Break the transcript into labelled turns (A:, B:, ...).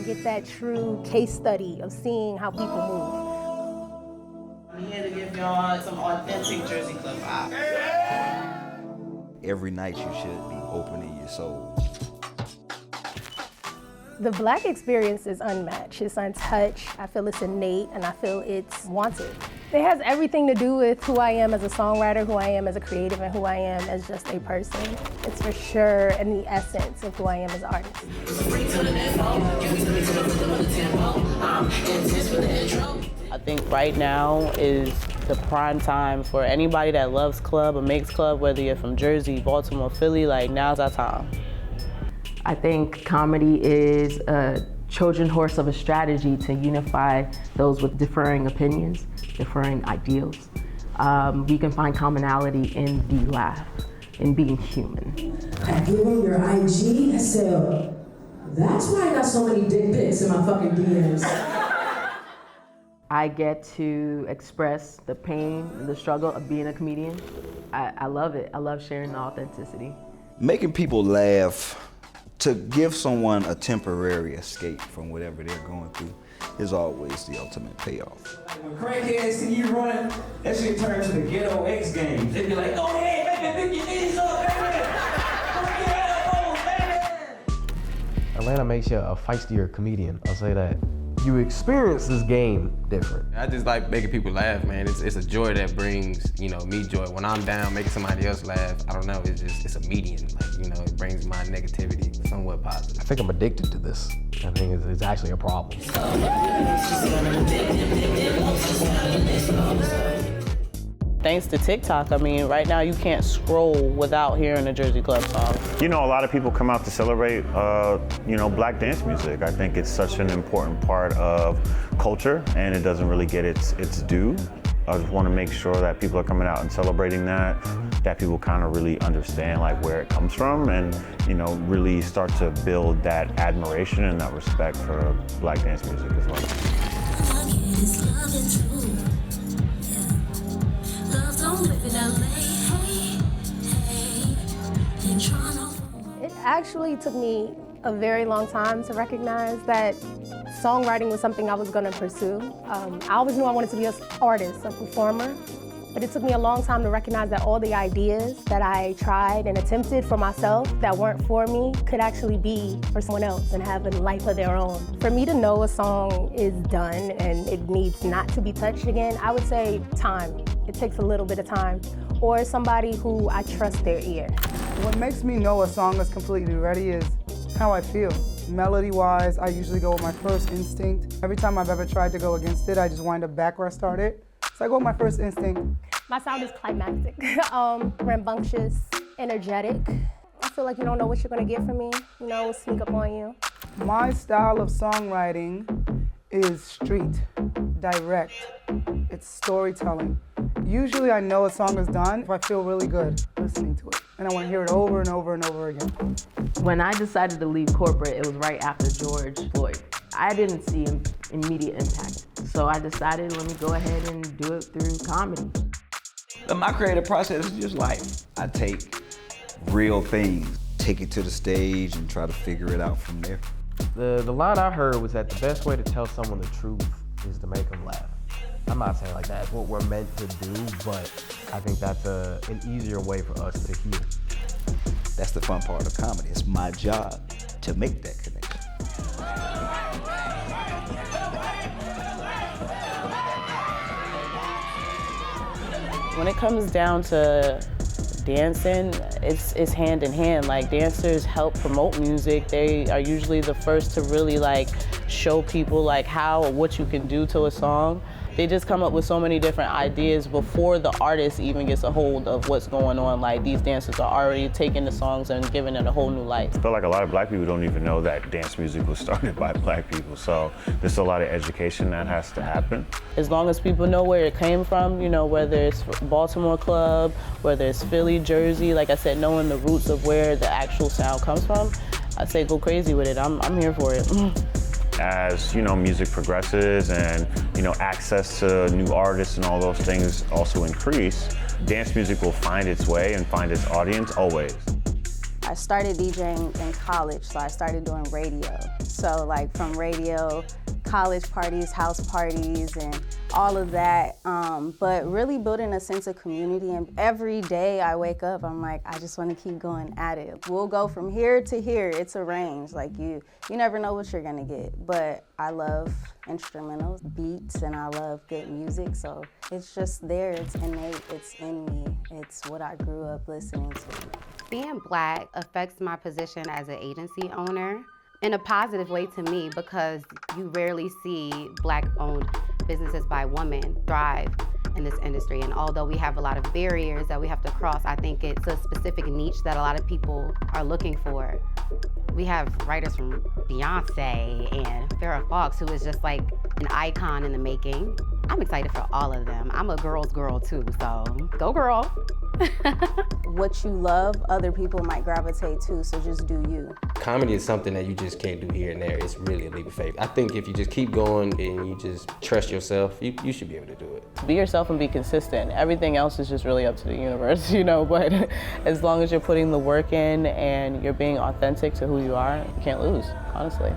A: get that true case study of seeing how people move.
B: I'm here to give y'all some authentic Jersey Club vibe.
C: Every night you should be opening your soul.
A: The Black experience is unmatched. It's untouched. I feel it's innate, and I feel it's wanted. It has everything to do with who I am as a songwriter, who I am as a creative, and who I am as just a person. It's for sure in the essence of who I am as an artist.
B: I think right now is the prime time for anybody that loves club or makes club, whether you're from Jersey, Baltimore, Philly, like now's our time.
D: I think comedy is a Trojan horse of a strategy to unify those with differing opinions, differing ideals. We can find commonality in the laugh, in being human.
E: I give him your IG, I said, that's why I got so many dick pics in my fucking DMs.
D: I get to express the pain and the struggle of being a comedian. I love it. I love sharing the authenticity.
C: Making people laugh, to give someone a temporary escape from whatever they're going through is always the ultimate payoff.
F: When crackheads see you running, that shit turns to the ghetto X Games. They be like, go ahead, baby, pick your knees up, baby. Put your elbows, baby.
G: Atlanta makes you a feistier comedian, I'll say that. You experience this game different.
H: I just like making people laugh, man. It's a joy that brings, me joy. When I'm down, making somebody else laugh, I don't know, it's a medium. Like, it brings my negativity somewhat positive.
G: I think I'm addicted to this. I think it's actually a problem.
B: Thanks to TikTok, right now you can't scroll without hearing a Jersey Club song.
I: A lot of people come out to celebrate, Black dance music. I think it's such an important part of culture, and it doesn't really get its due. I just want to make sure that people are coming out and celebrating that people kind of really understand where it comes from, and really start to build that admiration and that respect for Black dance music as well.
A: It actually took me a very long time to recognize that songwriting was something I was going to pursue. I always knew I wanted to be an artist, a performer, but it took me a long time to recognize that all the ideas that I tried and attempted for myself that weren't for me could actually be for someone else and have a life of their own. For me to know a song is done and it needs not to be touched again, I would say time. It takes a little bit of time, or somebody who I trust their ear.
J: What makes me know a song is completely ready is how I feel. Melody-wise, I usually go with my first instinct. Every time I've ever tried to go against it, I just wind up back where I started. So I go with my first instinct.
A: My sound is climactic, rambunctious, energetic. I feel like you don't know what you're gonna get from me, it'll sneak up on you.
J: My style of songwriting is street, direct. It's storytelling. Usually I know a song is done if I feel really good listening to it. And I want to hear it over and over and over again.
D: When I decided to leave corporate, it was right after George Floyd. I didn't see an immediate impact. So I decided, let me go ahead and do it through comedy.
C: My creative process is just life. I take real things, take it to the stage, and try to figure it out from there.
G: The line I heard was that the best way to tell someone the truth is to make them laugh. I'm not saying that's what we're meant to do, but I think that's an easier way for us to heal.
C: That's the fun part of comedy. It's my job to make that connection.
B: When it comes down to dancing, it's hand in hand. Dancers help promote music. They are usually the first to really show people how or what you can do to a song. They just come up with so many different ideas before the artist even gets a hold of what's going on. These dancers are already taking the songs and giving it a whole new life.
I: I feel like a lot of Black people don't even know that dance music was started by Black people, so there's a lot of education that has to happen.
B: As long as people know where it came from, whether it's Baltimore Club, whether it's Philly, Jersey, like I said, knowing the roots of where the actual sound comes from, I'd say go crazy with it. I'm here for it.
I: As music progresses and access to new artists and all those things also increase, dance music will find its way and find its audience always.
K: I started DJing in college, so I started doing radio. So like from radio, college parties, house parties, and all of that, but really building a sense of community. And every day I wake up, I'm like, I just want to keep going at it. We'll go from here to here. It's a range. Like you never know what you're gonna get. But I love instrumentals, beats, and I love good music. So it's just there. It's innate. It's in me. It's what I grew up listening to.
L: Being Black affects my position as an agency owner in a positive way to me, because you rarely see Black-owned businesses by women thrive in this industry. And although we have a lot of barriers that we have to cross, I think it's a specific niche that a lot of people are looking for. We have writers from Beyonce and Farrah Fawcett, who is just like an icon in the making. I'm excited for all of them. I'm a girl's girl too, so go girl.
K: What you love, other people might gravitate to, so just do you.
H: Comedy is something that you just can't do here and there. It's really a leap of faith. I think if you just keep going and you just trust yourself, you should be able to do it.
B: Be yourself and be consistent. Everything else is just really up to the universe, but as long as you're putting the work in and you're being authentic to who you are, you can't lose, honestly.